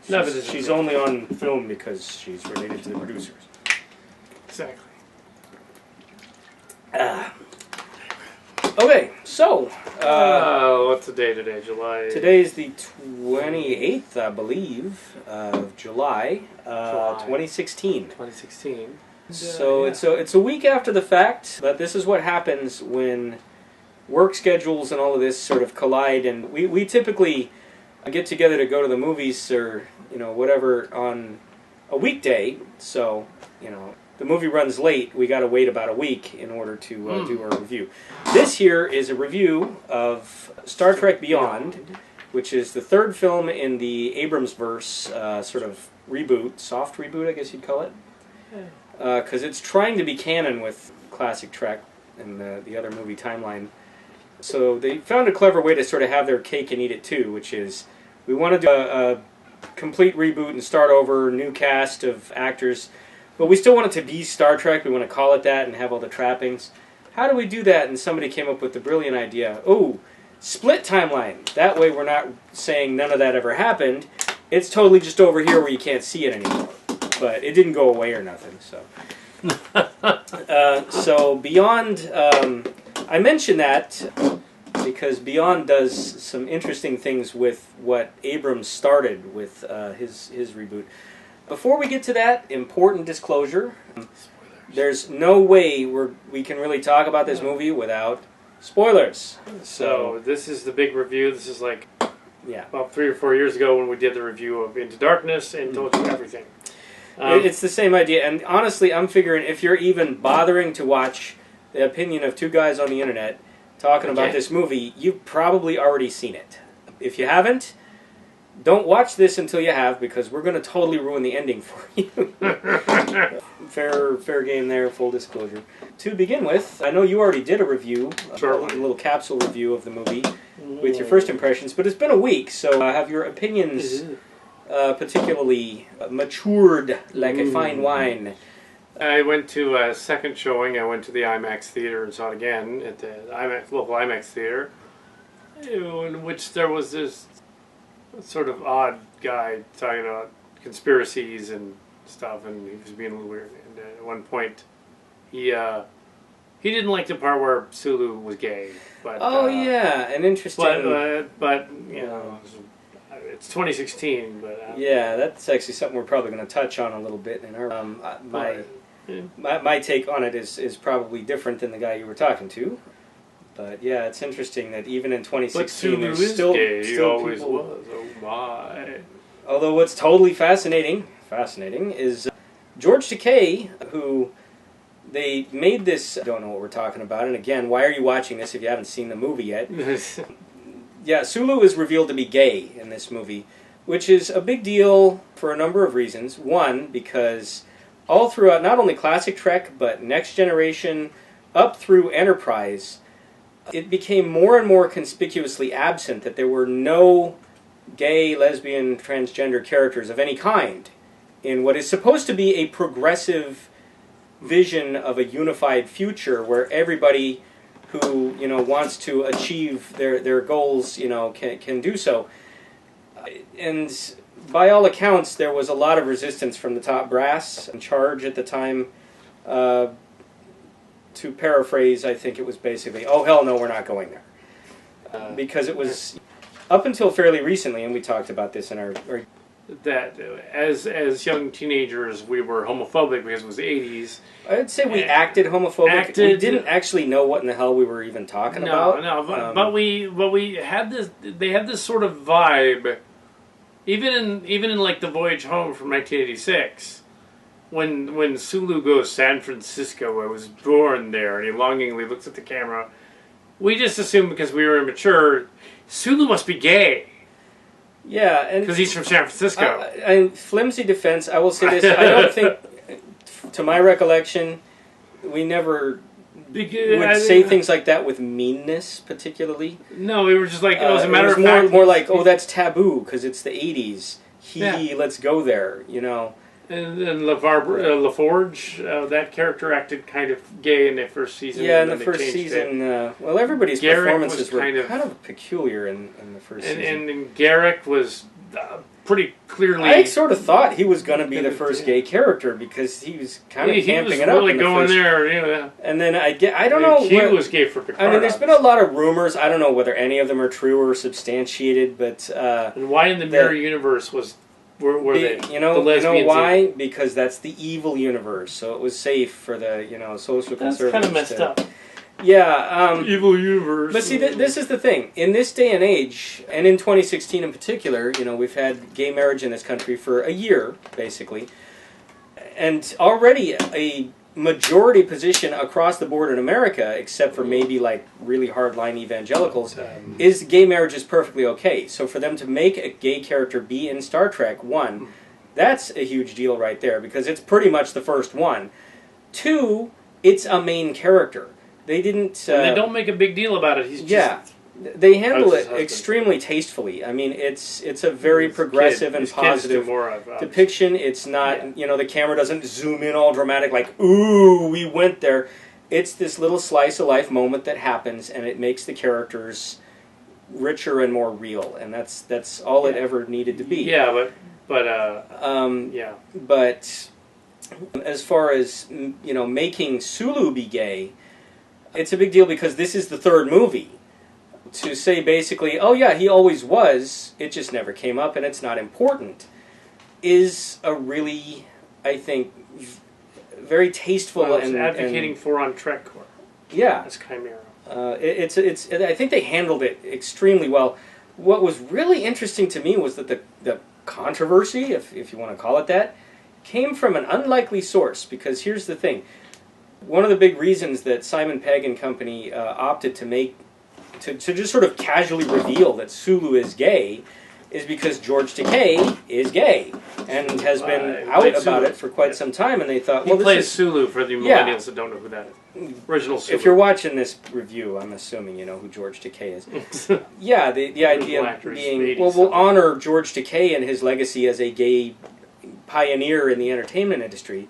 She's only on film because she's related to the producers. Exactly. Okay, so... what's the day today? July... Today's the 28th, I believe, of July, 2016. 2016. So it's a week after the fact, but this is what happens when work schedules and all of this sort of collide, and we typically get together to go to the movies or whatever on a weekday. So the movie runs late. We got to wait about a week in order to do our review. This here is a review of Star Trek Beyond, which is the third film in the Abrams verse, sort of reboot, soft reboot, I guess you'd call it. Because it's trying to be canon with classic Trek and the other movie timeline. So they found a clever way to sort of have their cake and eat it too, which is we want to do a complete reboot and start over, new cast of actors, but we still want it to be Star Trek. We want to call it that and have all the trappings. How do we do that? And somebody came up with the brilliant idea, split timeline. That way we're not saying none of that ever happened. It's totally just over here where you can't see it anymore. But it didn't go away or nothing. So, so Beyond, I mention that because Beyond does some interesting things with what Abrams started with his reboot. Before we get to that, important disclosure. There's no way we can really talk about this movie without spoilers. So this is the big review. This is like yeah, about 3 or 4 years ago when we did the review of Into Darkness and told you everything. It's the same idea, and honestly, I'm figuring if you're even bothering to watch the opinion of two guys on the internet talking about this movie, you've probably already seen it. If you haven't, don't watch this until you have, because we're going to totally ruin the ending for you. Fair game there, full disclosure. To begin with, I know you already did a review, a little capsule review of the movie with your first impressions, but it's been a week, so have your opinions particularly matured like a fine wine? I went to a second showing. I went to the IMAX theater and saw it again at the local IMAX theater, in which there was this sort of odd guy talking about conspiracies and stuff, and he was being a little weird. And at one point, he didn't like the part where Sulu was gay. But yeah, an interesting. But it's 2016. But yeah, that's actually something we're probably going to touch on a little bit in our my take on it is probably different than the guy you were talking to. But yeah, it's interesting that even in 2016, there's still gay. He still always people, was. Oh my! Although what's totally fascinating is George Takei, who they made this. I don't know what we're talking about. And again, why are you watching this if you haven't seen the movie yet? Yeah, Sulu is revealed to be gay in this movie, which is a big deal for a number of reasons. One, because all throughout not only classic Trek but Next Generation up through Enterprise, it became more and more conspicuously absent that there were no gay, lesbian, transgender characters of any kind in what is supposed to be a progressive vision of a unified future where everybody who wants to achieve their goals can do so. And by all accounts, there was a lot of resistance from the top brass in charge at the time. To paraphrase, I think it was basically, oh hell no, we're not going there. Because it was, up until fairly recently, and we talked about this in our that as young teenagers we were homophobic because it was the 80s. I'd say we acted homophobic. We didn't actually know what in the hell we were even talking about. But we had this. They had this sort of vibe, even in like The Voyage Home from 1986. When Sulu goes San Francisco, I was born there, and he longingly looks at the camera. We just assumed because we were immature, Sulu must be gay. Yeah, and because he's from San Francisco. In flimsy defense, I will say this: I don't think, to my recollection, we never would say things like that with meanness, particularly. No, we were just like, as a matter of fact, more like, oh, that's taboo because it's the '80s. Let's go there, And LaForge, that character acted kind of gay in the first season. Yeah, in the first season. Well, everybody's performances were kind of peculiar in the first season. And Garrick was pretty clearly. I sort of thought he was going to be the first gay character because he was kind of camping it up. He was really going there, you know. And then I don't know. He was gay for Picard. I mean, there's been a lot of rumors. I don't know whether any of them are true or substantiated, but and why in the mirror universe were they? You know, the lesbians why? Because that's the evil universe, so it was safe for the social conservatives. That's kind of messed up. Yeah. Evil universe. But see, this is the thing. In this day and age, and in 2016 in particular, you know, we've had gay marriage in this country for a year, basically. And already a majority position across the board in America, except for maybe like really hardline evangelicals, is gay marriage is perfectly okay. So for them to make a gay character be in Star Trek, one, that's a huge deal right there, because it's pretty much the first one. Two, it's a main character. They didn't... and they don't make a big deal about it. He's just... They handle it extremely tastefully. I mean, it's a very progressive and positive depiction. It's not, you know, the camera doesn't zoom in all dramatic like, ooh, we went there. It's this little slice of life moment that happens, and it makes the characters richer and more real. And that's all it ever needed to be. Yeah, but But as far as, you know, making Sulu be gay, it's a big deal because this is the third movie. To say basically, oh yeah, he always was, it just never came up and it's not important, is a really, I think, very tasteful and advocating for on Trek Corps. Yeah, as Chimera. I think they handled it extremely well. What was really interesting to me was that the controversy, if you want to call it that, came from an unlikely source. Because here's the thing. One of the big reasons that Simon Pegg and company opted to just sort of casually reveal that Sulu is gay is because George Takei is gay and has been out about it for quite some time, and they thought, well, he plays Sulu for the millennials that don't know who that is. Original Sulu. If you're watching this review, I'm assuming you know who George Takei is. Yeah, the idea being, well, we'll honor George Takei and his legacy as a gay pioneer in the entertainment industry.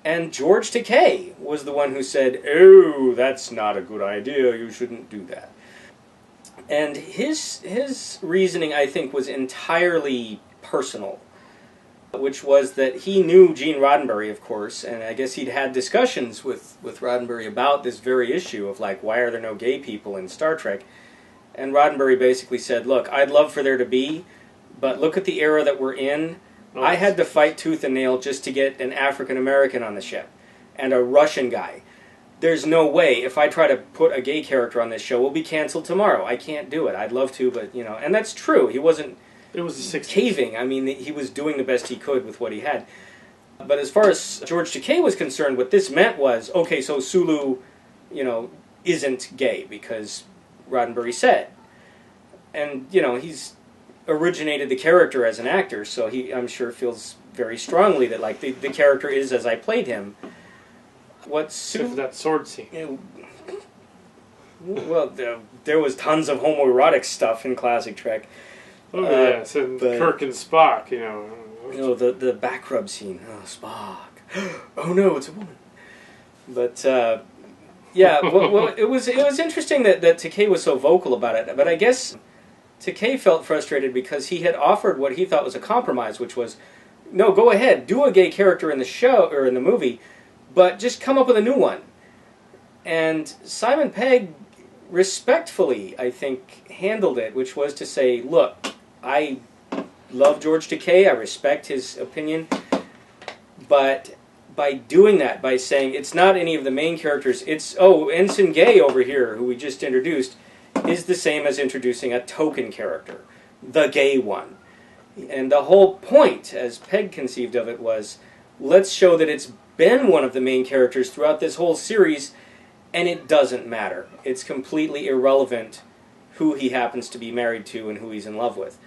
And George Takei was the one who said, oh, that's not a good idea, you shouldn't do that. And his reasoning, I think, was entirely personal, which was that he knew Gene Roddenberry, of course, and I guess he'd had discussions with Roddenberry about this very issue of, like, why are there no gay people in Star Trek? And Roddenberry basically said, look, I'd love for there to be, but look at the era that we're in. I had to fight tooth and nail just to get an African-American on the ship, and a Russian guy. There's no way, if I try to put a gay character on this show, we'll be canceled tomorrow. I can't do it. I'd love to, but, you know, and that's true. He wasn't caving. I mean, he was doing the best he could with what he had. But as far as George Takei was concerned, what this meant was, okay, so Sulu, you know, isn't gay, because Roddenberry said. And, you know, he's originated the character as an actor, so he, I'm sure, feels very strongly that, like, the character is as I played him. Except for that sword scene. Well, there was tons of homoerotic stuff in classic Trek. Oh, yes, and Kirk and Spock, you know. You know, the back rub scene. Oh, Spock. Oh, no, it's a woman. But, yeah, well, it was interesting that Takei was so vocal about it, but I guess Takei felt frustrated because he had offered what he thought was a compromise, which was, no, go ahead, do a gay character in the show, or in the movie, but just come up with a new one. And Simon Pegg respectfully, I think, handled it, which was to say, look, I love George Takei, I respect his opinion, but by doing that, by saying it's not any of the main characters, it's, oh, Ensign Gay over here, who we just introduced, is the same as introducing a token character, the gay one. And the whole point, as Pegg conceived of it, was, let's show that it's been one of the main characters throughout this whole series, and it doesn't matter. It's completely irrelevant who he happens to be married to and who he's in love with.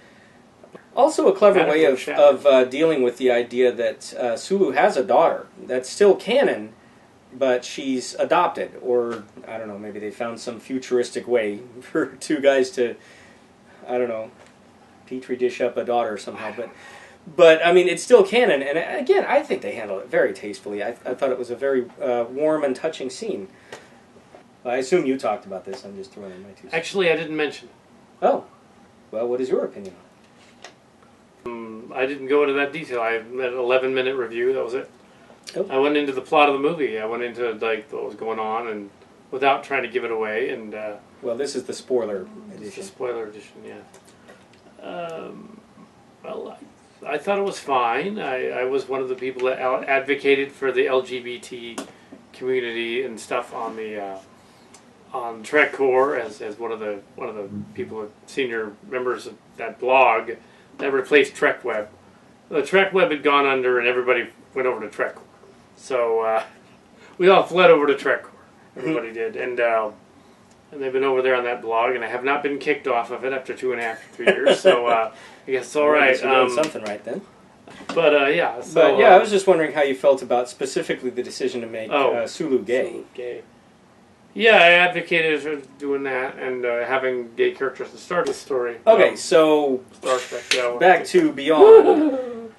Also a clever way of dealing with the idea that Sulu has a daughter. That's still canon, but she's adopted. Or, I don't know, maybe they found some futuristic way for two guys to, I don't know, petri dish up a daughter somehow. But I mean, it's still canon, and again, I think they handled it very tastefully. I thought it was a very warm and touching scene. I assume you talked about this. I'm just throwing in my 2 cents. Actually, I didn't mention. Oh, well, what is your opinion I didn't go into that detail. I had an 11-minute review. That was it. Oh. I went into the plot of the movie. I went into like what was going on, and without trying to give it away. And well, this is the spoiler edition. It's the spoiler edition, yeah. Well, I thought it was fine. I was one of the people that advocated for the LGBT community and stuff on the on Trek Core as one of the people, senior members of that blog that replaced Trek Web. The Trek Web had gone under, and everybody went over to Trek Core. So we all fled over to Trek Core. Everybody did, and they've been over there on that blog, and I have not been kicked off of it after 2.5 to 3 years. So I guess it's all right. You're doing something right then. But yeah. So, but yeah, I was just wondering how you felt about specifically the decision to make Sulu gay. Sulu gay. Yeah, I advocated for doing that and having gay characters to start the story. Okay, so Star Trek. Yeah, back to Beyond.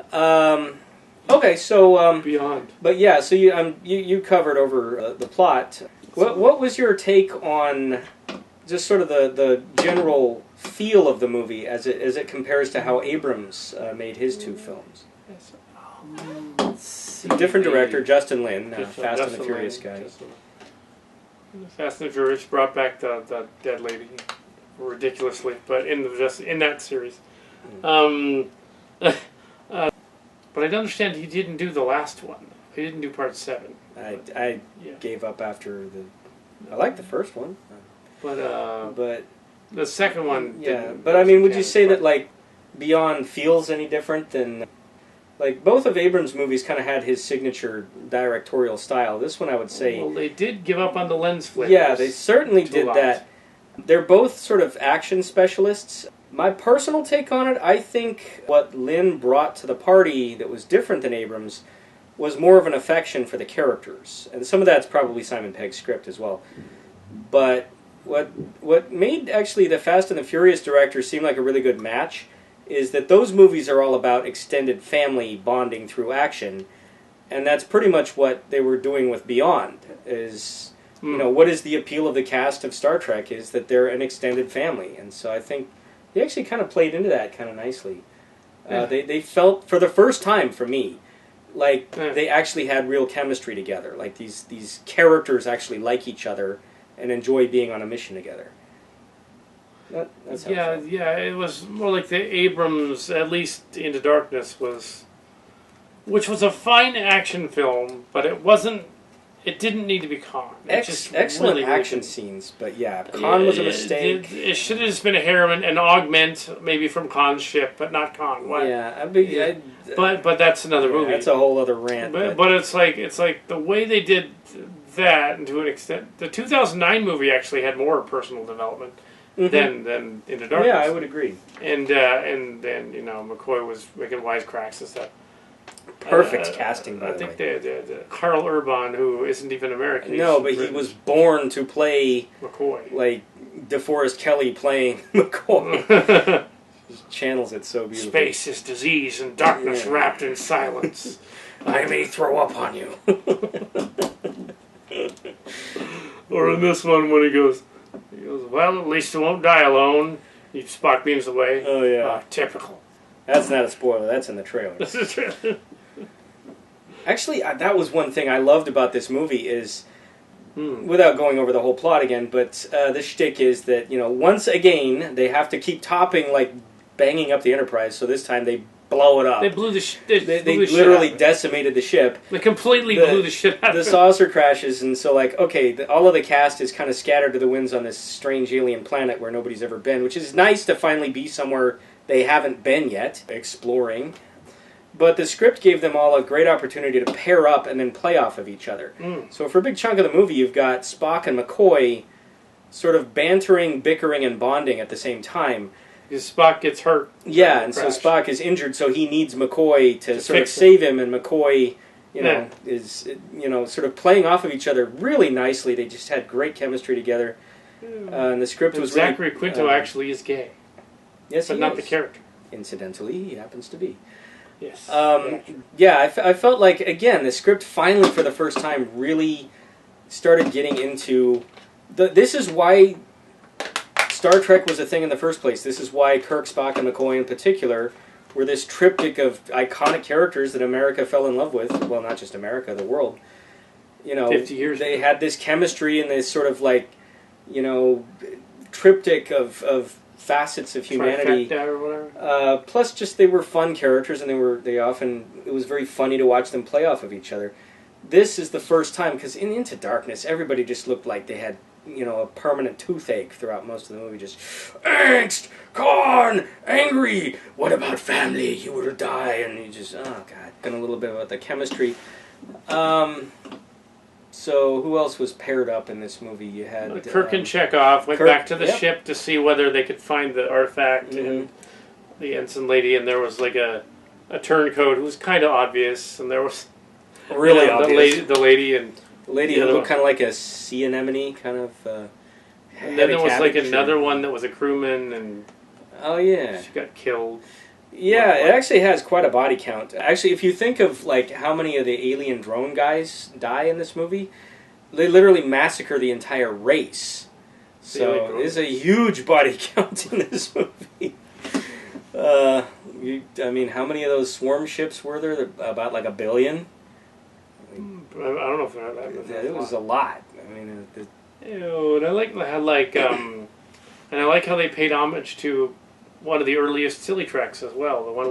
Okay, so Beyond. But yeah, so you covered over the plot. What was your take on just sort of the general feel of the movie as it compares to how Abrams made his 2 films? Different director, Justin Lin, Fast and the Furious guy. Fast and the Furious brought back the dead lady ridiculously, but in that series. But I don't understand he didn't do the last one. He didn't do part 7. I gave up after I liked the first one, but the second one. Yeah, but I mean, would you say that like Beyond feels any different than like both of Abrams' movies kind of had his signature directorial style? This one, I would say, well, they did give up on the lens flares. Yeah, they certainly did that. They're both sort of action specialists. My personal take on it, I think what Lin brought to the party that was different than Abrams was more of an affection for the characters. And some of that's probably Simon Pegg's script as well. But what made actually the Fast and the Furious directors seem like a really good match is that those movies are all about extended family bonding through action. And that's pretty much what they were doing with Beyond. Is you know, what is the appeal of the cast of Star Trek is that they're an extended family. And so I think they actually kind of played into that kind of nicely. They felt, for the first time for me, like they actually had real chemistry together. Like these characters actually like each other and enjoy being on a mission together. That's how it was more like the Abrams, at least Into Darkness which was a fine action film, but it didn't need to be Khan. Excellent really, action scenes, but yeah, Khan was a mistake. It should have just been a heroine, an augment maybe from Khan's ship, but not Khan. What? Yeah, but that's another movie. That's a whole other rant. But it's like the way they did that, and to an extent, the 2009 movie actually had more personal development than Into Darkness. Yeah, I would agree. And then McCoy was making wisecracks and stuff. Perfect casting, by the way. I think the Carl Urban, who isn't even American. No, but he was born to play McCoy. Like DeForest Kelley playing McCoy. He channels it so beautifully. Space is disease and darkness wrapped in silence. I may throw up on you. Or in this one when he goes, well, at least it won't die alone. Spock beams away. Oh, yeah. Typical. That's not a spoiler. That's in the trailer. This is true. Actually, that was one thing I loved about this movie is, without going over the whole plot again, but the shtick is that, once again, they have to keep topping, like, banging up the Enterprise, so this time they blow it up. They blew the They literally decimated the ship. They completely blew the ship out of it. The saucer crashes, and so, like, okay, all of the cast is kind of scattered to the winds on this strange alien planet where nobody's ever been, which is nice to finally be somewhere they haven't been yet, exploring. But the script gave them all a great opportunity to pair up and then play off of each other. So for a big chunk of the movie, you've got Spock and McCoy sort of bantering, bickering, and bonding at the same time. Because Spock gets hurt. Yeah, and so Spock is injured, so he needs McCoy to sort of save him, and McCoy, is sort of playing off of each other really nicely. They just had great chemistry together. And the script was Zachary really... Quinto actually is gay. Yes, but not the character. Incidentally, he happens to be. Yes. I felt like, again, the script finally, for the first time, really started getting into... This is why Star Trek was a thing in the first place. This is why Kirk, Spock, and McCoy in particular were this triptych of iconic characters that America fell in love with. Well, not just America, the world. 50 years they ago. had this chemistry and this sort of like, triptych of facets of humanity. Trifecta or whatever. Plus, just they were fun characters, and it was very funny to watch them play off of each other. This is the first time, because in Into Darkness, everybody just looked like they had, a permanent toothache throughout most of the movie. Just angst, corn, angry. What about family? You will die, and you just oh god. And a little bit about the chemistry. So who else was paired up in this movie? You had Kirk and Chekhov went back to the ship to see whether they could find the artifact and the ensign lady, and there was like a turncoat who was kind of obvious, and there was really obvious. The lady who looked kind of like a sea anemone, kind of. And then there was like another one that was a crewman, and she got killed. Yeah, it actually has quite a body count. Actually, if you think of like how many of the alien drone guys die in this movie, they literally massacre the entire race. So there's a huge body count in this movie. How many of those swarm ships were there? About like 1 billion. I don't know if they're that. It was a lot. And I like how they paid homage to one of the earliest silly treks as well. The one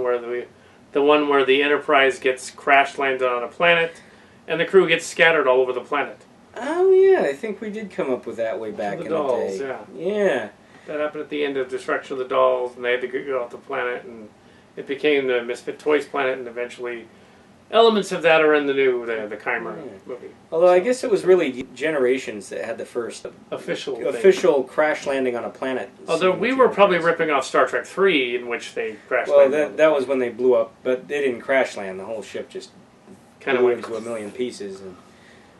where the Enterprise gets crash landed on a planet, and the crew gets scattered all over the planet. Oh yeah, I think we did come up with that way back in the day. Yeah. That happened at the end of Destruction of the Dolls, and they had to go off the planet, and it became the Misfit Toys planet, and eventually elements of that are in the Chimer movie. Although I guess it was really Generations that had the first official crash landing on a planet. Although we were probably ripping off Star Trek 3, in which they crash landed. Well, that was when they blew up, but they didn't crash land. The whole ship just kind of went into a million pieces and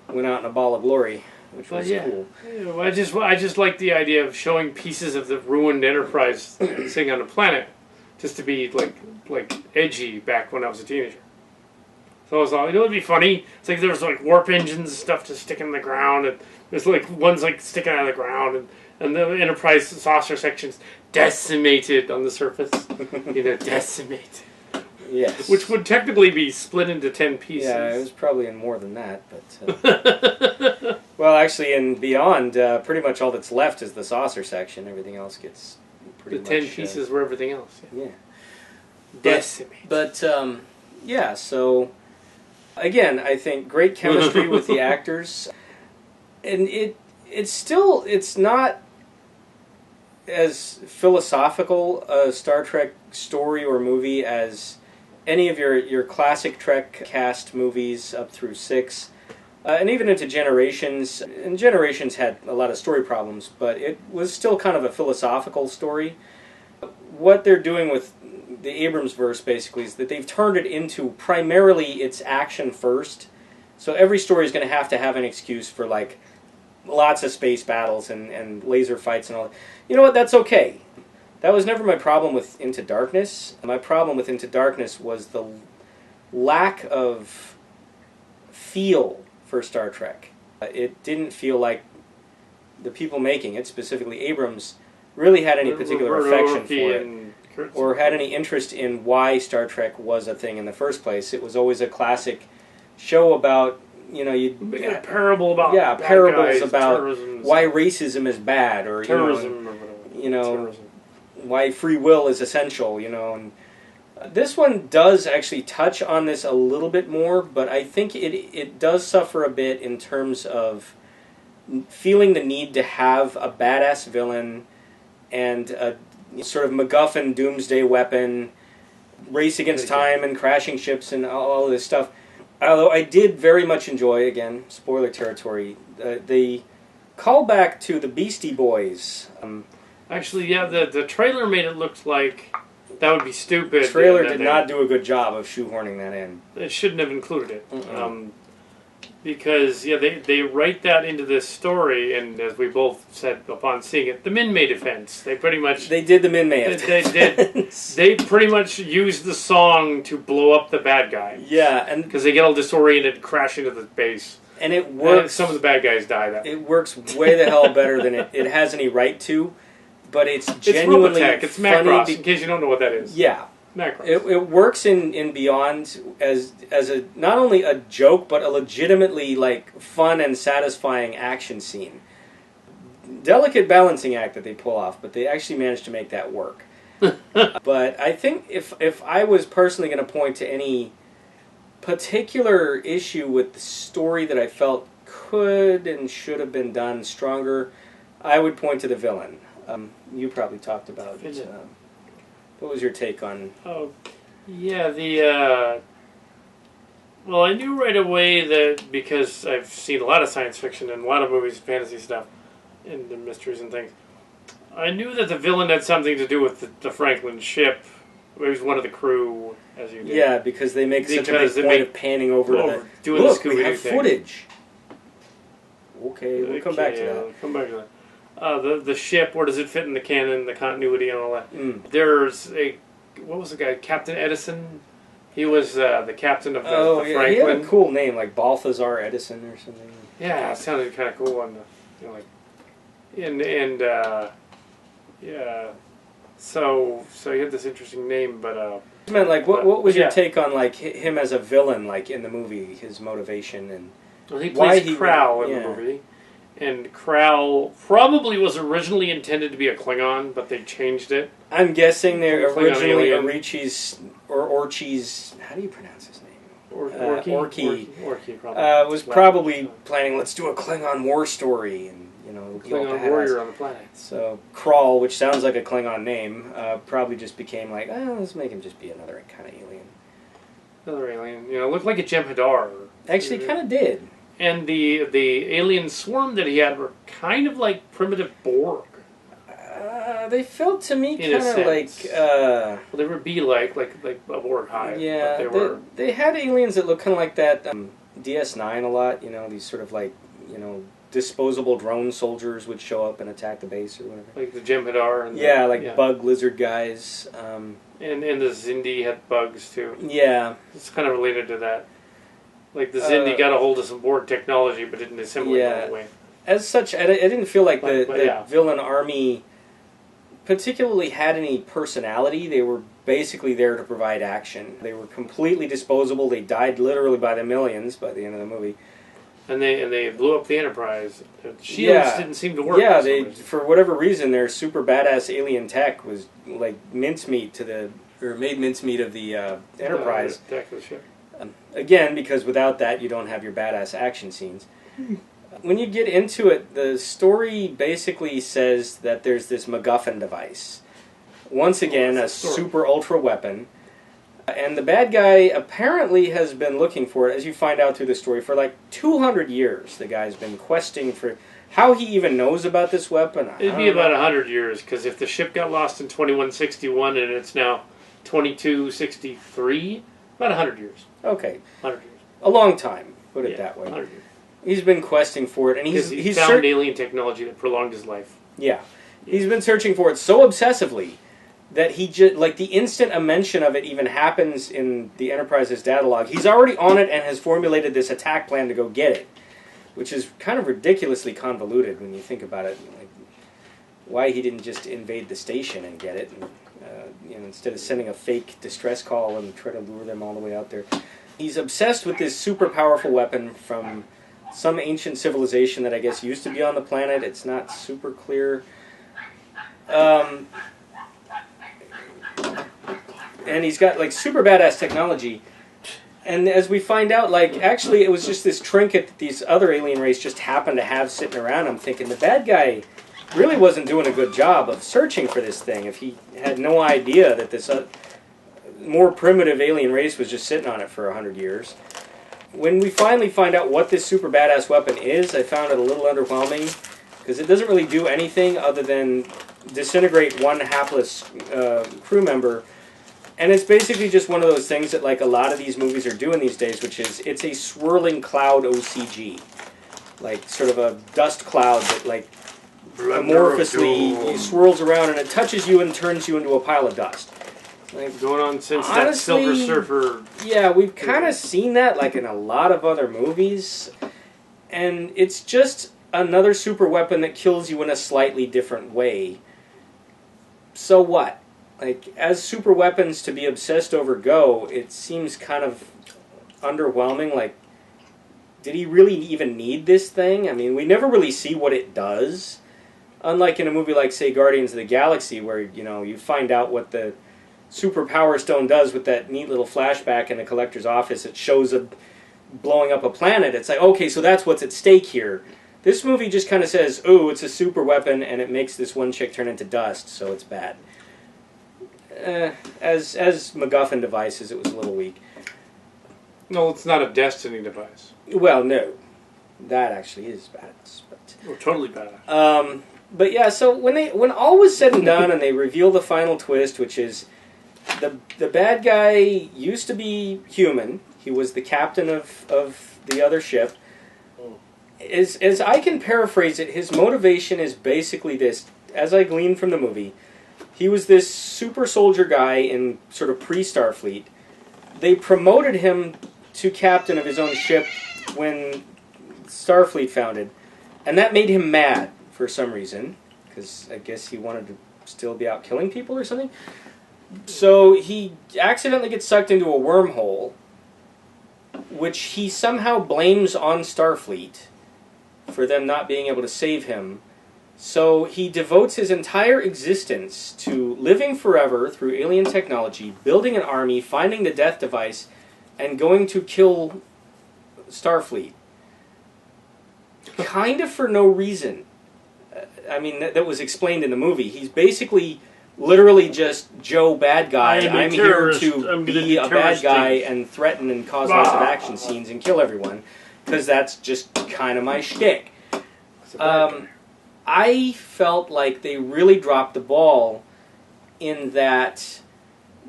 went out in a ball of glory, which was cool. Yeah, I just like the idea of showing pieces of the ruined Enterprise sitting on a planet, just to be like edgy back when I was a teenager. So I was all, it would be funny. It's like there was like warp engines and stuff just sticking in the ground, and there's like ones like sticking out of the ground, and the Enterprise saucer section's decimated on the surface. Decimated. Yes. Which would technically be split into 10 pieces. Yeah, it was probably in more than that, but well, actually, in Beyond, pretty much all that's left is the saucer section. Everything else gets pretty much... The 10 pieces were everything else. Yeah. Decimated. But yeah, so... Again, I think great chemistry with the actors, and it's not as philosophical a Star Trek story or movie as any of your classic Trek cast movies up through 6, and even into Generations. And Generations had a lot of story problems, but it was still kind of a philosophical story. What they're doing with the Abrams verse basically is that they've turned it into primarily it's action first. So every story is going to have an excuse for like lots of space battles and laser fights and all that. You know what? That's okay. That was never my problem with Into Darkness. My problem with Into Darkness was the lack of feel for Star Trek. It didn't feel like the people making it, specifically Abrams, really had any particular affection for it. Or had any interest in why Star Trek was a thing in the first place. It was always a classic show about, a parable about parables guys, about why stuff. Racism is bad, or terrorism, why free will is essential, And this one does actually touch on this a little bit more, but I think it does suffer a bit in terms of feeling the need to have a badass villain and a sort of MacGuffin doomsday weapon, race against time and crashing ships and all of this stuff. Although I did very much enjoy, again, spoiler territory, the callback to the Beastie Boys. Actually, yeah, the trailer made it look like that would be stupid. The trailer did not do a good job of shoehorning that in. It shouldn't have included it. Because, they write that into this story, and as we both said upon seeing it, the Min-May defense. They pretty much... They did the Min-May defense. They pretty much used the song to blow up the bad guy. Yeah, and... Because they get all disoriented and crash into the base. And it works... And some of the bad guys die that way. It works way the hell better than it has any right to, but it's genuinely Robotech. It's Macross, in case you don't know what that is. Yeah. Macros. It works in Beyond as a not only a joke but a legitimately like fun and satisfying action scene. Delicate balancing act that they pull off, but they actually managed to make that work. But I think if I was personally going to point to any particular issue with the story that I felt could and should have been done stronger, I would point to the villain. You probably talked about it. What was your take on? Oh, yeah, well, I knew right away that because I've seen a lot of science fiction and a lot of movies, fantasy stuff, and the mysteries and things. I knew that the villain had something to do with the Franklin ship. He was one of the crew, as you did. Yeah, because they make such a big point of panning over to the... Look, we have footage. Okay, we'll come back to that. We'll come back to that. The ship, where does it fit in the canon, the continuity, and all that? Mm. What was the guy? Captain Edison? He was the captain of the Franklin. He had a cool name, like Balthazar Edison or something. Yeah, it sounded kind of cool. So he had this interesting name, but... Man, like, what was your take on, like, him as a villain, like, in the movie, his motivation, and... Well, he plays Krau in the movie. And Krau probably was originally intended to be a Klingon, but they changed it. I'm guessing they're originally Orchi's... How do you pronounce his name? Orchi probably. Was probably planning, let's do a Klingon war story, and, you know... Klingon warrior on the planet. So, Kral, which sounds like a Klingon name, probably just became like, let's make him just be another kind of alien. Another alien. You know, looked like a Jem'Hadar. Actually, kind of did. And the alien swarm that he had were kind of like primitive Borg. They felt to me kind of like... well, they were like a Borg hive. Yeah, they had aliens that looked kind of like that DS9 a lot, you know, these sort of like, you know, disposable drone soldiers would show up and attack the base or whatever. Like the Jem'Hadar. And bug lizard guys. And the Xindi had bugs too. Yeah. It's kind of related to that. Like the Xindi got a hold of some Borg technology but didn't assimilate it that way. As such, I didn't feel like the villain army particularly had any personality. They were basically there to provide action. They were completely disposable. They died literally by the millions by the end of the movie. And they blew up the Enterprise. The shields didn't seem to work. Yeah, for whatever reason, their super badass alien tech was like mincemeat made mincemeat of the Enterprise. Attack of the ship. Again, because without that, you don't have your badass action scenes. When you get into it, the story basically says that there's this MacGuffin device. Once again, a super ultra weapon. And the bad guy apparently has been looking for it, as you find out through the story, for like 200 years. The guy's been questing for... How he even knows about this weapon, It'd be about 100 years, because if the ship got lost in 2161 and it's now 2263, about 100 years. Okay. 100 years. A long time, put it that way. 100 years. He's been questing for it, and he's found alien technology that prolonged his life. Yeah. He's been searching for it so obsessively that he just, like, the instant a mention of it even happens in the Enterprise's data log, he's already on it and has formulated this attack plan to go get it, which is kind of ridiculously convoluted when you think about it. Like, why he didn't just invade the station and get it, and, instead of sending a fake distress call and try to lure them all the way out there. He's obsessed with this super powerful weapon from some ancient civilization that I guess used to be on the planet. It's not super clear. And he's got like super badass technology. And as we find out, like, actually it was just this trinket that these other alien race just happened to have sitting around. I'm thinking the bad guy really wasn't doing a good job of searching for this thing if he had no idea that this more primitive alien race was just sitting on it for 100 years. When we finally find out what this super badass weapon is, I found it a little underwhelming because it doesn't really do anything other than disintegrate one hapless crew member. And it's basically just one of those things that like a lot of these movies are doing these days, which is it's a swirling cloud OCG. Like sort of a dust cloud that like amorphously swirls around and it touches you and turns you into a pile of dust. Like, going on since that Silver Surfer. Yeah, we've kind of seen that like in a lot of other movies. And it's just another super weapon that kills you in a slightly different way. So what? like, as super weapons to be obsessed over go, it seems kind of underwhelming. Like, did he really even need this thing? I mean, we never really see what it does. Unlike in a movie like, say, Guardians of the Galaxy, where, you know, you find out what the super power stone does with that neat little flashback in the collector's office. It shows a blowing up a planet. It's like, okay, so that's what's at stake here. This movie just kind of says, oh, it's a super weapon, and it makes this one chick turn into dust, so it's bad. As MacGuffin devices, it was a little weak. No, it's not a Destiny device. Well, no. That actually is badass. Or totally badass. But yeah, so when all was said and done, and they reveal the final twist, which is the bad guy used to be human. He was the captain of the other ship. As I can paraphrase it, his motivation is basically this. As I gleaned from the movie, he was this super soldier guy in sort of pre-Starfleet. They promoted him to captain of his own ship when Starfleet founded, and that made him mad for some reason, because I guess he wanted to still be out killing people or something. So he accidentally gets sucked into a wormhole, which he somehow blames on Starfleet for them not being able to save him. So he devotes his entire existence to living forever through alien technology, building an army, finding the death device, and going to kill Starfleet. Kind of for no reason. I mean, that was explained in the movie. He's basically literally just Joe bad guy. I'm here to be a bad guy and threaten and cause lots of action scenes and kill everyone, because that's just kind of my shtick. I felt like they really dropped the ball in that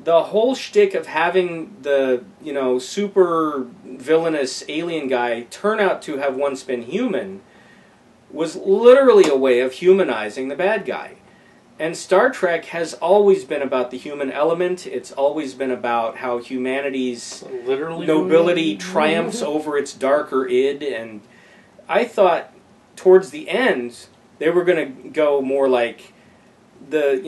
the whole shtick of having the, you know, super villainous alien guy turn out to have once been human was literally a way of humanizing the bad guy. And Star Trek has always been about the human element. It's always been about how humanity's nobility triumphs over its darker id. And I thought towards the end they were going to go more like the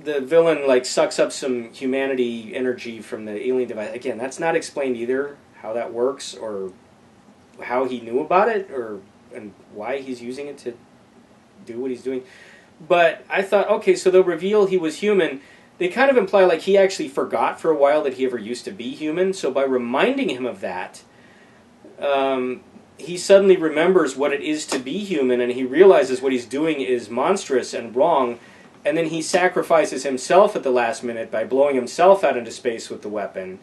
villain like sucks up some humanity energy from the alien device. Again, that's not explained either, how that works or how he knew about it and why he's using it to do what he's doing. But I thought, okay, so they'll reveal he was human. They kind of imply like he actually forgot for a while that he ever used to be human. So by reminding him of that, he suddenly remembers what it is to be human, and he realizes what he's doing is monstrous and wrong. And then he sacrifices himself at the last minute by blowing himself out into space with the weapon,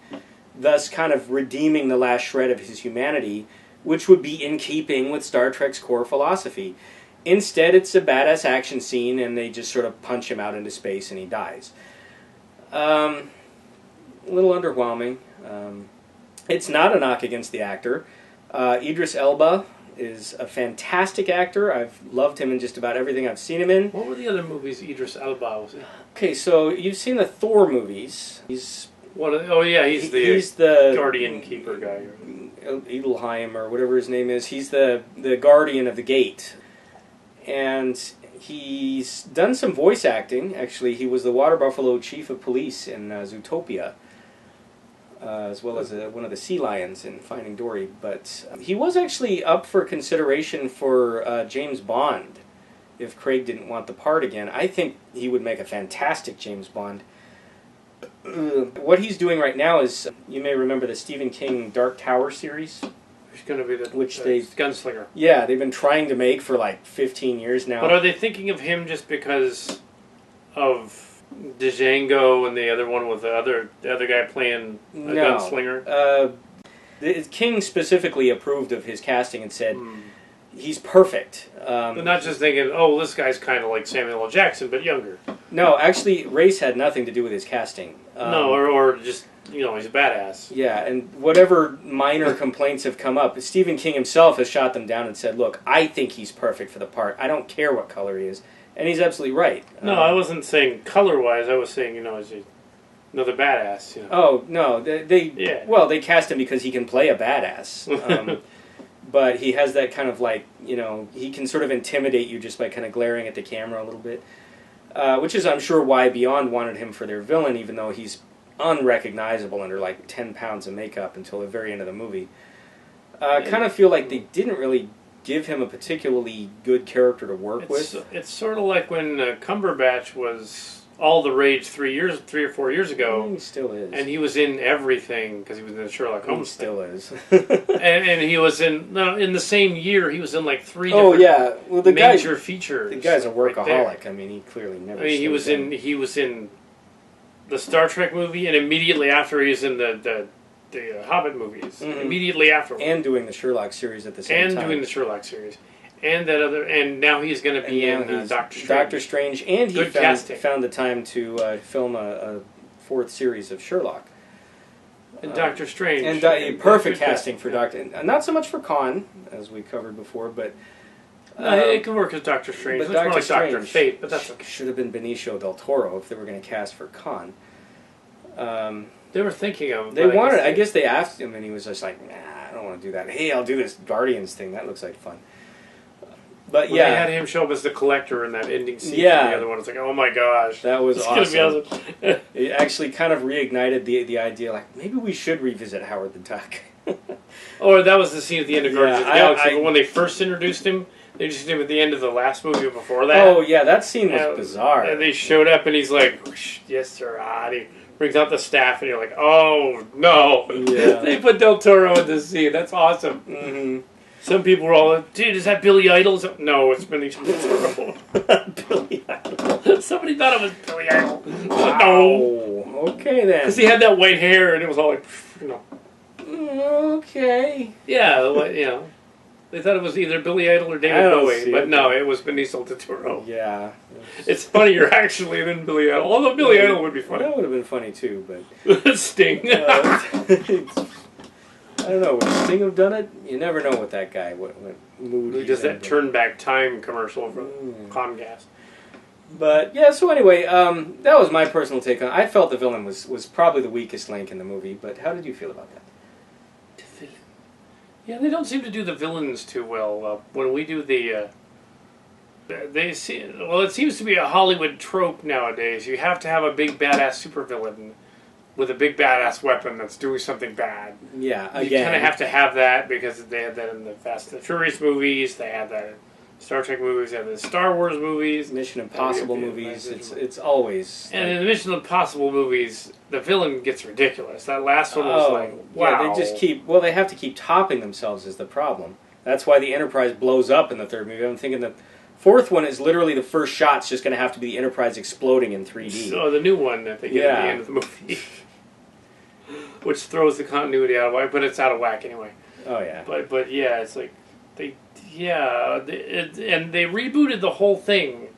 thus kind of redeeming the last shred of his humanity, which would be in keeping with Star Trek's core philosophy. Instead, it's a badass action scene, and they just sort of punch him out into space, and he dies. A little underwhelming. It's not a knock against the actor. Idris Elba is a fantastic actor. I've loved him in just about everything I've seen him in. What were the other movies Idris Elba was in? Okay, so you've seen the Thor movies. He's the Guardian Keeper guy. Edelheim, or whatever his name is. He's the guardian of the gate. And he's done some voice acting. Actually, he was the Water Buffalo chief of police in Zootopia, as well as one of the sea lions in Finding Dory. But he was actually up for consideration for James Bond if Craig didn't want the part again. I think he would make a fantastic James Bond. What he's doing right now is, you may remember the Stephen King Dark Tower series. He's going to be the gunslinger. Yeah, they've been trying to make for like 15 years now. But are they thinking of him just because of Django and the other one with the other guy playing a gunslinger? King specifically approved of his casting and said he's perfect. They're not just thinking, oh, this guy's kind of like Samuel L. Jackson, but younger. No, actually, race had nothing to do with his casting. Or just, he's a badass. Yeah, and whatever minor complaints have come up, Stephen King himself has shot them down and said, look, I think he's perfect for the part. I don't care what color he is. And he's absolutely right. No, I wasn't saying color-wise. I was saying, is another badass. Oh, no. They cast him because he can play a badass. But he has that kind of he can sort of intimidate you just by kind of glaring at the camera a little bit. which is, I'm sure, why Beyond wanted him for their villain, even though he's unrecognizable under like 10 pounds of makeup until the very end of the movie. I kind of feel like they didn't really give him a particularly good character to work with. It's sort of like when Cumberbatch was all the rage 3 or 4 years ago. He still is. And he was in everything because he was in the Sherlock Holmes He still is. and he was in the same year he was in like 3 different major features. The guy's a workaholic. Right. I mean, he clearly never. He was in the Star Trek movie, and immediately after he was in the Hobbit movies. Mm-hmm. Immediately afterwards. And doing the Sherlock series at the same time. And doing the Sherlock series. And now he's going to be in Doctor Strange. Doctor Strange, and he found the time to film a 4th series of Sherlock. And Doctor Strange. And perfect casting for Doctor... Not so much for Khan, as we covered before, but... it could work as Doctor Strange. It's more like Doctor Fate, but that's okay. Should have been Benicio del Toro if they were going to cast for Khan. They were thinking of... I guess they asked him, and he was just like, nah, I don't want to do that. Hey, I'll do this Guardians thing. That looks like fun. But when they had him show up as the Collector in that ending scene. Yeah. The other one, it's like, oh my gosh. That was awesome. It's going to be awesome. It actually kind of reignited the idea, like, maybe we should revisit Howard the Duck. Or that was the scene at the end of Guardians of the Galaxy. But when they first introduced him, they just did him at the end of the last movie before that. Oh, yeah, that scene was bizarre. And they showed up, and he's like, yes, sir, and he brings out the staff, and you're like, oh, no. Yeah. They put Del Toro in this scene. That's awesome. Mm-hmm. Some people were all like, dude, is that Billy Idol? No, it's Benicio del Toro. Billy Idol. Somebody thought it was Billy Idol. Wow. No. Okay, then. Because he had that white hair, and it was all like, you know. Okay. Yeah, you know. They thought it was either Billy Idol or David Bowie, but no, it was Benicio del Toro. Yeah. It's funnier, actually, than Billy Idol. Although Billy Idol would be funny. That would have been funny, too, but... Sting. I don't know. Would Sting have done it? You never know with that guy. What mood he does that turn back time commercial from Comcast. But yeah, so anyway, that was my personal take on it. I felt the villain was probably the weakest link in the movie, but how did you feel about that? The villain. Yeah, they don't seem to do the villains too well. When we do it seems to be a Hollywood trope nowadays. You have to have a big badass supervillain with a big badass weapon that's doing something bad. Yeah, again. You kind of have to have that because they had that in the Fast and the Furious movies, they had that in Star Trek movies, they had the Star Wars movies. Mission Impossible movies, it's always... And in the Mission Impossible movies, the villain gets ridiculous. That last one was like, wow. Yeah, they just they have to keep topping themselves is the problem. That's why the Enterprise blows up in the 3rd movie. I'm thinking the 4th one is literally the first shot's just going to have to be the Enterprise exploding in 3D. So the new one that they get at the end of the movie. Which throws the continuity out of whack, but it's out of whack anyway. Oh, yeah. But yeah, it's like, and they rebooted the whole thing.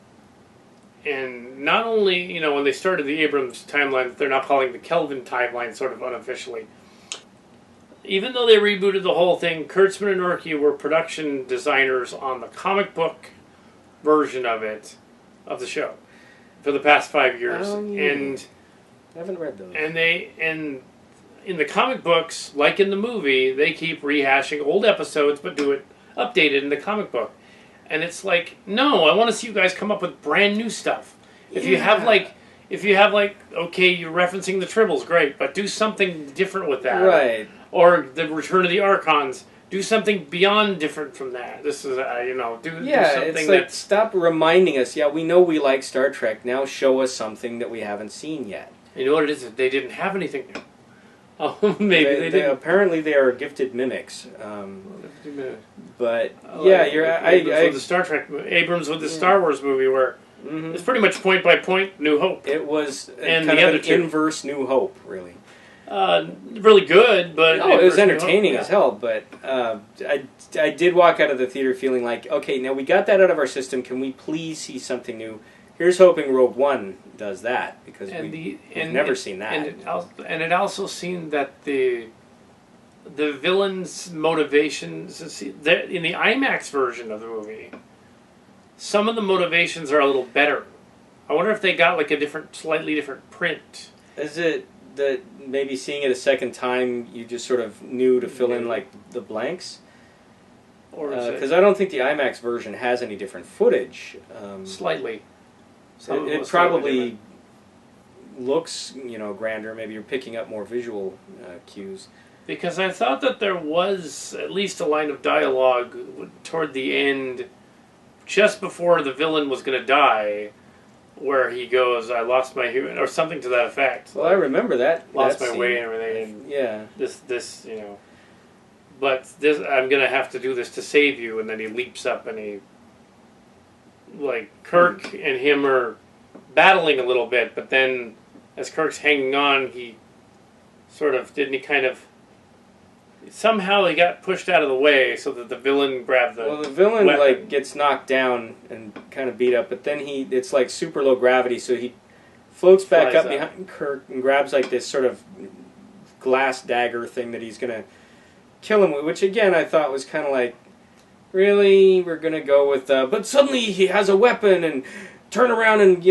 And not only, when they started the Abrams timeline, that they're now calling the Kelvin timeline sort of unofficially. Even though they rebooted the whole thing, Kurtzman and Orky were production designers on the comic book version of the show, for the past 5 years. And I haven't read those. And in the comic books, like in the movie, they keep rehashing old episodes, but do it updated in the comic book. And it's like, no, I want to see you guys come up with brand new stuff. If you have okay, you're referencing the Tribbles, great, but do something different with that. Right. Or the Return of the Archons. Do something beyond different from that. This is, do something it's like, stop reminding us, we know we like Star Trek, now show us something that we haven't seen yet. You know what it is? They didn't have anything new. Oh, maybe they didn't. Apparently they are gifted mimics. But, Abrams with the Star Trek, Abrams with the Star Wars movie, where it's pretty much point by point New Hope. It was and kind the of other an inverse New Hope, really. Really good, but... Oh, it was entertaining as hell, but I did walk out of the theater feeling like, okay, now we got that out of our system, can we please see something new? Here's hoping Rogue One does that, because we've never seen that. And it also seemed that the villain's motivations, in the IMAX version of the movie, some of the motivations are a little better. I wonder if they got like a slightly different print. Is it that maybe seeing it a second time, you just sort of knew to fill in like the blanks? Or because I don't think the IMAX version has any different footage. Slightly. It probably looks, grander. Maybe you're picking up more visual cues. Because I thought that there was at least a line of dialogue toward the end, just before the villain was going to die, where he goes, "I lost my human," or something to that effect. Well, I remember that. Lost my way and everything. And yeah. This. But this, I'm going to have to do this to save you, and then he leaps up and he, Kirk and him are battling a little bit, but then as Kirk's hanging on, he somehow he got pushed out of the way so that the villain grabbed the Well, the villain weapon. gets knocked down and kind of beat up, but then it's like super low gravity, so he floats back Flies up behind Kirk and grabs like this sort of glass dagger thing that he's gonna kill him with, which again I thought was kind of like, really, we're gonna go with but suddenly he has a weapon and turn around and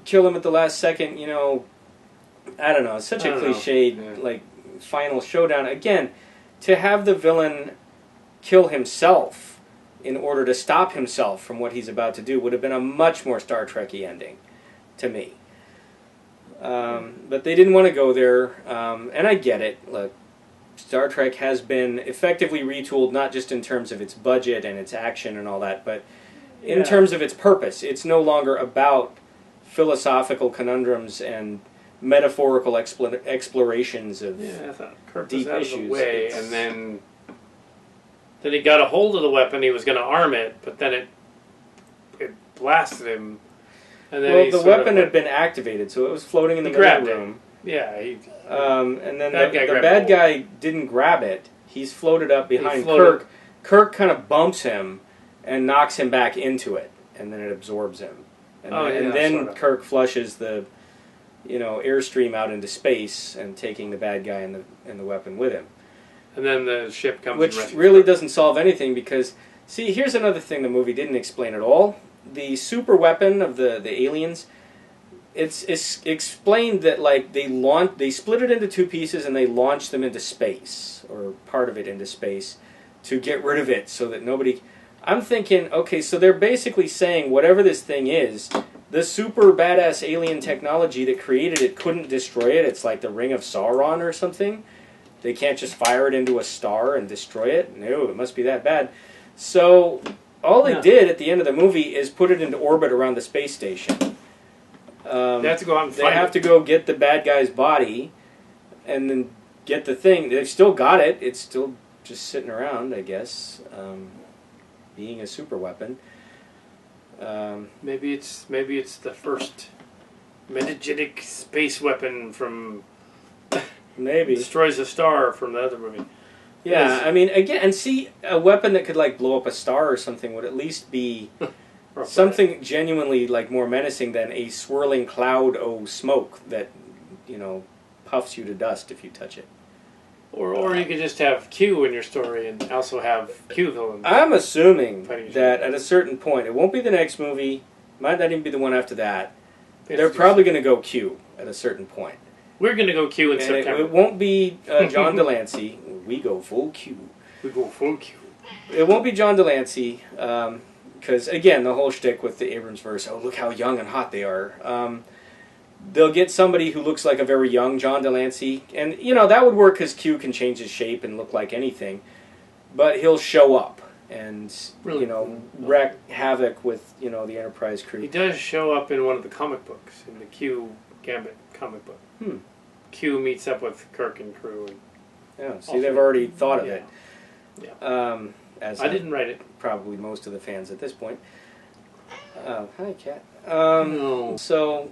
kill him at the last second. I don't know. It's such a cliched final showdown again. To have the villain kill himself in order to stop himself from what he's about to do would have been a much more Star Trek-y ending to me. But they didn't want to go there, and I get it. Look, Star Trek has been effectively retooled, not just in terms of its budget and its action and all that, but in terms of its purpose. It's no longer about philosophical conundrums and metaphorical explorations of I thought Kirk deep was out issues. of the way, and then he got a hold of the weapon. He was going to arm it, but then it blasted him. And then the weapon had been activated, so it was floating in the middle of the room. Yeah, and then the bad guy didn't grab it. He's floated up behind floated. Kirk. Kirk kind of bumps him and knocks him back into it, and then it absorbs him. And then Kirk flushes the airstream out into space and taking the bad guy and the weapon with him. And then the ship comes Which and rescues really Kirk. doesn't solve anything because, see, here's another thing the movie didn't explain at all. The super weapon of the aliens, it's explained that they split it into two pieces and they launched them into space, or part of it into space, to get rid of it so that nobody... I'm thinking, okay, so they're basically saying whatever this thing is, the super badass alien technology that created it couldn't destroy it. It's like the Ring of Sauron or something. They can't just fire it into a star and destroy it. No, it must be that bad. So all they did at the end of the movie is put it into orbit around the space station. They have to go out and find They have to go get the bad guy's body and then get the thing. They've still got it. It's still just sitting around, I guess, being a super weapon. Maybe it's the first metagenic space weapon from Maybe destroys a star from the other movie. Yeah, I mean, again, and see, a weapon that could blow up a star or something would at least be something genuinely more menacing than a swirling cloud of smoke that puffs you to dust if you touch it. Or you could just have Q in your story and also have Q villain. I'm assuming that at a certain point, it won't be the next movie, might not even be the one after that. They're probably going to go Q at a certain point. We're going to go Q in September. It won't be John Delancey. We go full Q. We go full Q. It won't be John Delancey, because, again, the whole shtick with the Abrams verse, oh, look how young and hot they are. They'll get somebody who looks like a very young John Delancey, and, that would work because Q can change his shape and look like anything, but he'll show up and, wreak havoc with, the Enterprise crew. He does show up in one of the comic books, in the Q Gambit comic book. Q meets up with Kirk and crew. And see, they've already thought of it. Yeah. As I didn't write it. Probably most of the fans at this point. Hi, Cat. No. So,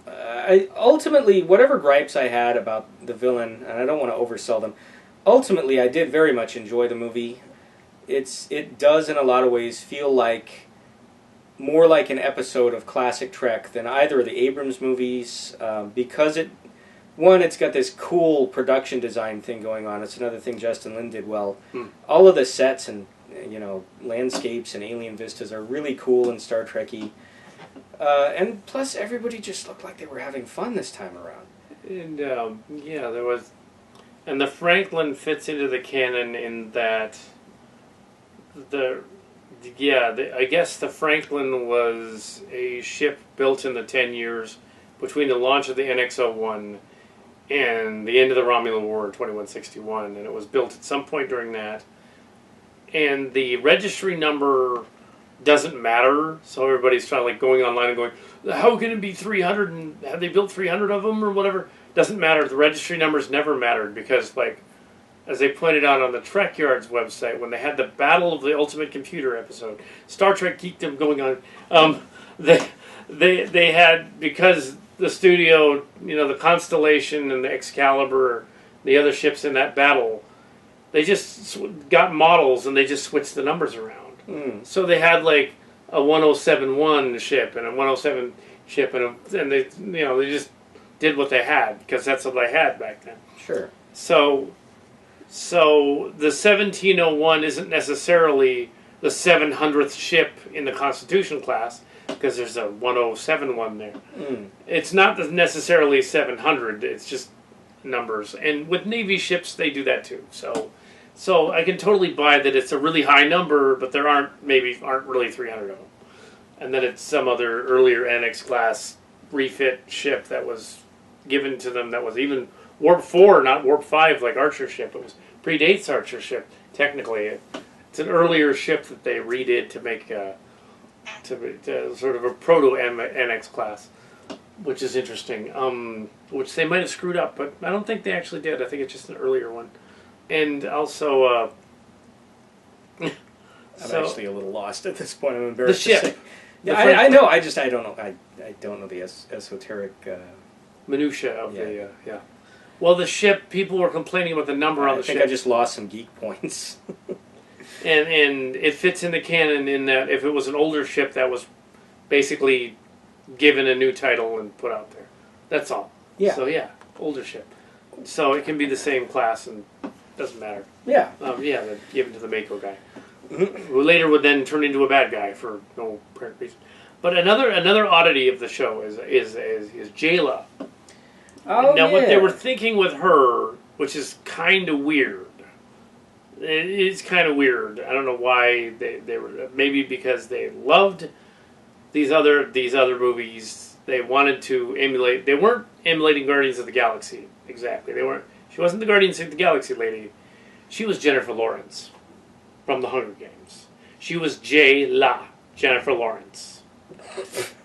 ultimately, whatever gripes I had about the villain, and I don't want to oversell them, ultimately, I did very much enjoy the movie. It does, in a lot of ways, feel more like an episode of classic Trek than either of the Abrams movies, because it's got this cool production design thing going on. It's another thing Justin Lin did well. All of the sets and landscapes and alien vistas are really cool and Star Trek-y. And plus, everybody just looked like they were having fun this time around. And there was, and the Franklin fits into the canon in that the Yeah, I guess the Franklin was a ship built in the 10 years between the launch of the NX-01 and the end of the Romulan War in 2161, and it was built at some point during that. And the registry number doesn't matter, so everybody's trying like going online and going, how can it be 300 and have they built 300 of them or whatever? Doesn't matter. The registry numbers never mattered because, like, as they pointed out on the Trek Yards website, when they had the Battle of the Ultimate Computer episode, Star Trek geekdom going on, they had, because the studio, you know, the Constellation and the Excalibur, the other ships in that battle, they just got models and they just switched the numbers around. Mm. So they had like a 1071 ship and a 107 ship, and they, you know, they just did what they had because that's what they had back then. Sure. So the 1701 isn't necessarily the 700th ship in the Constitution class because there's a 1071 there. Mm. It's not necessarily 700. It's just numbers. And with Navy ships, they do that too. So I can totally buy that it's a really high number, but there aren't really 300 of them. And then it's some other earlier NX class refit ship that was given to them that was even Warp 4, not Warp 5 like Archer ship. It was predates Archer ship, technically. It's an earlier ship that they redid to make to sort of a proto-NX class, which is interesting. Which they might have screwed up, but I don't think they actually did. I think it's just an earlier one. And also... I'm actually a little lost at this point. I'm embarrassed the ship. to say. Yeah, I know. I don't know. I don't know the esoteric minutia of the yeah. Well, the ship. People were complaining about the number on the ship. I think I just lost some geek points. and it fits in the canon in that if it was an older ship that was basically given a new title and put out there, that's all. Yeah. So yeah, older ship. So it can be the same class and doesn't matter. Yeah. Given to the Mako guy. Who later would then turn into a bad guy for no apparent reason. But another oddity of the show is Jayla. Oh, now what they were thinking with her, which is kind of weird. It is kind of weird. I don't know why they were, maybe because they loved these other movies. They wanted to emulate. They weren't emulating Guardians of the Galaxy exactly. They weren't. She wasn't the Guardians of the Galaxy lady. She was Jennifer Lawrence from the Hunger Games. She was Jayla, Jennifer Lawrence.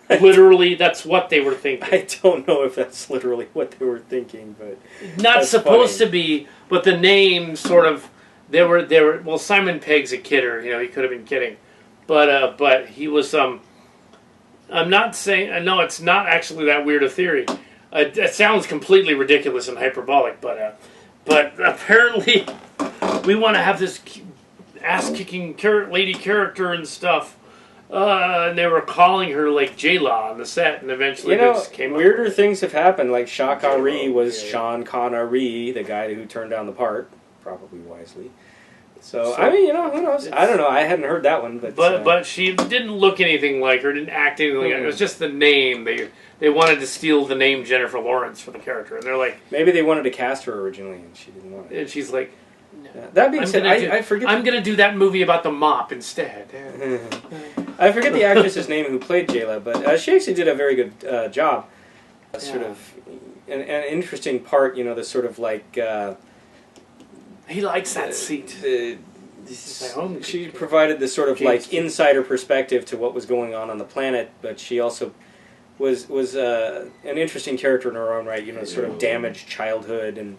Literally, that's what they were thinking. I don't know if that's literally what they were thinking, but not supposed to be. But the name sort of they were. Well, Simon Pegg's a kidder. You know, he could have been kidding, but he was. I'm not saying. No, it's not actually that weird a theory. It sounds completely ridiculous and hyperbolic, but apparently we want to have this ass-kicking lady character and stuff. And they were calling her like Jayla on the set, and eventually they just came weirder up. Things have happened. Like Shakari was Sean Connery, the guy who turned down the part, probably wisely. So I mean, who knows? I don't know. I hadn't heard that one, but she didn't look anything like her, didn't act anything like her. It was just the name. They wanted to steal the name Jennifer Lawrence for the character, and they're like, maybe they wanted to cast her originally, and she didn't want it. And she's like, no. That being said, I forget. I'm going to do that movie about the mop instead. I forget the actress's name who played Jayla, but she actually did a very good job. Sort of an interesting part, the sort of like. He likes that seat. She provided this sort of like insider perspective to what was going on the planet, but she also was an interesting character in her own right. Sort of damaged childhood and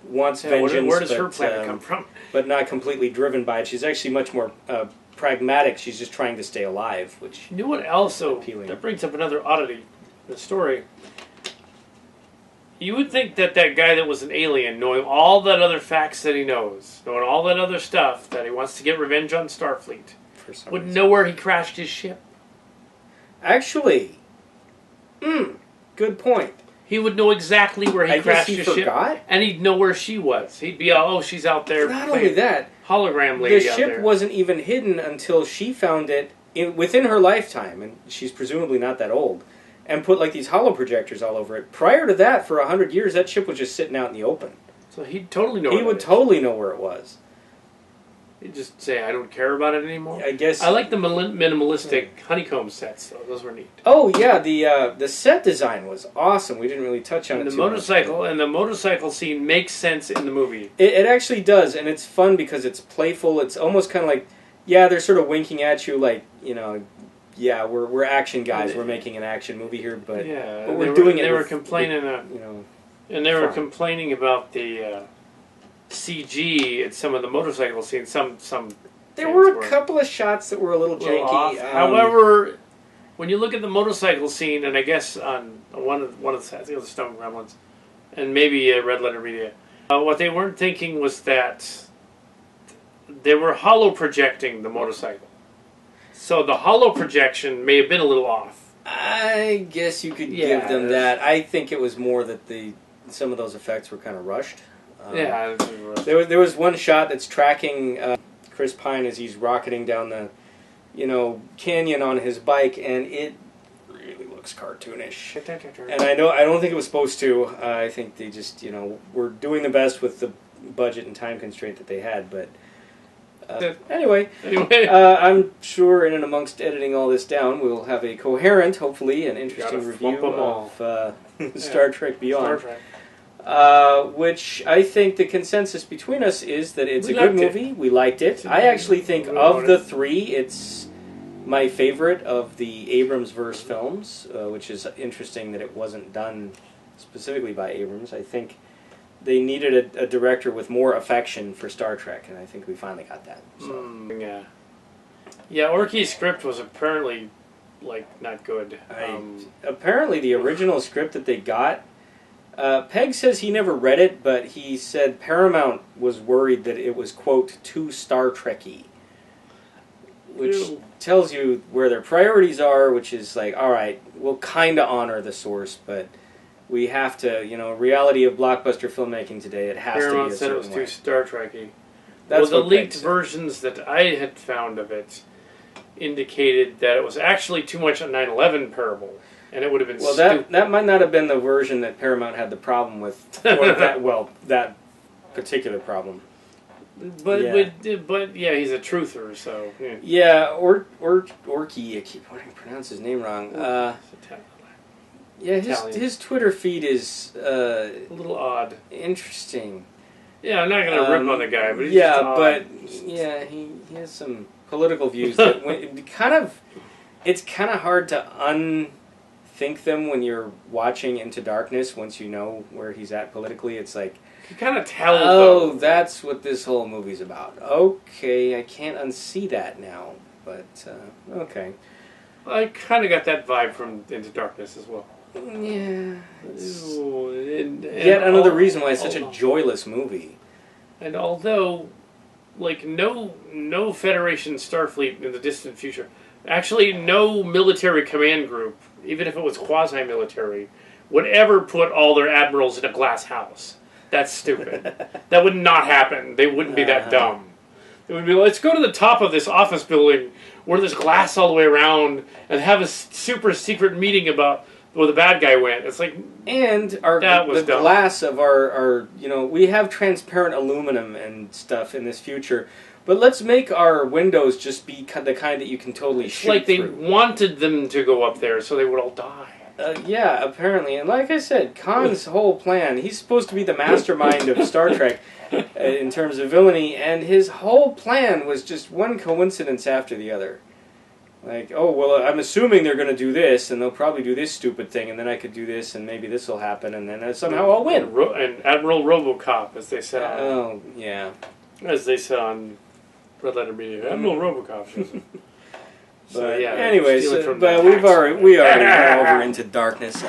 wants vengeance. Where does her planet come from? But not completely driven by it. She's actually much more pragmatic. She's just trying to stay alive, which you know what also appealing. That brings up another oddity in the story. You would think that guy that was an alien, knowing all that other facts that he knows, knowing all that other stuff, that he wants to get revenge on Starfleet, would know where he crashed his ship. Actually, good point. He would know exactly where he crashed his ship, and he'd know where she was. He'd be, she's out there. Not only that, hologram lady out there. The ship wasn't even hidden until she found it within her lifetime, and she's presumably not that old, and put like these holoprojectors all over it. Prior to that, for 100 years, that ship was just sitting out in the open. So he'd totally know. He would totally know where it was. You just say, I don't care about it anymore. I guess I like the minimalistic honeycomb sets, though. Those were neat. Oh yeah, the set design was awesome. We didn't really touch on it. The motorcycle scene makes sense in the movie. It actually does, and it's fun because it's playful. It's almost kind of like, yeah, they're sort of winking at you, like, you know, yeah, we're action guys. We're making an action movie here, but we're doing it. They were with, complaining, you know, and they were complaining about the CG at some of the motorcycle scenes. Some there were a couple of shots that were a little janky. However, when you look at the motorcycle scene, and I guess on one of the sets, I think it was the Stone Gremlins, and maybe Red Letter Media, what they weren't thinking was that they were hollow projecting the motorcycle. So the hollow projection may have been a little off. I guess you could give them that. I think it was more that some of those effects were kind of rushed. There was one shot that's tracking Chris Pine as he's rocketing down the, canyon on his bike, and it really looks cartoonish. And I don't think it was supposed to. I think they just, were doing the best with the budget and time constraint that they had. But anyway, I'm sure in and amongst editing all this down, we'll have a coherent, hopefully, and interesting review of Star Trek Beyond. Star Trek. Which I think the consensus between us is that it's a good movie. We liked it. I actually think of the three, it's my favorite of the Abrams verse films, which is interesting that it wasn't done specifically by Abrams. I think they needed a director with more affection for Star Trek, and I think we finally got that. So. Yeah, Orky's script was apparently not good. Apparently the original script that they got, Pegg says he never read it, but he said Paramount was worried that it was, quote, too Star Trek-y, which tells you where their priorities are, which is like, all right, we'll kind of honor the source, but we have to, reality of blockbuster filmmaking today, it has Paramount to be a said it certain was way. Too Star Trek-y. That's the what leaked Pegg versions that I had found of it indicated that it was actually too much a 9/11 parable. And it would have been stupid. That might not have been the version that Paramount had the problem with, or that particular problem. But he's a truther, so Orky. I keep wanting to pronounce his name wrong. His Twitter feed is a little odd, interesting. Yeah, I'm not going to rip on the guy, but he's just odd. He has some political views that it's kind of hard to think them when you're watching Into Darkness. Once you know where he's at politically, it's like you kind of tell. That's what this whole movie's about. Okay, I can't unsee that now, but okay. I kind of got that vibe from Into Darkness as well. Yeah. Yet another reason why it's such a joyless movie. And although, no Federation Starfleet in the distant future, actually no military command group, even if it was quasi-military, would ever put all their admirals in a glass house. That's stupid. That would not happen. They wouldn't be that dumb. It would be, let's go to the top of this office building where there's glass all the way around and have a super secret meeting about where the bad guy went. It's like... And the glass of our we have transparent aluminum and stuff in this future, but let's make our windows just be the kind that you can totally shoot like they through. wanted them to go up there so they would all die. Apparently. And like I said, Khan's whole plan, he's supposed to be the mastermind of Star Trek in terms of villainy, and his whole plan was just one coincidence after the other. Like, I'm assuming they're going to do this, and they'll probably do this stupid thing, and then I could do this, and maybe this will happen, and then somehow I'll win. And Admiral RoboCop, as they said on... As they said on Red Letter Media. Admiral RoboCop shows it. But we already went over Into Darkness.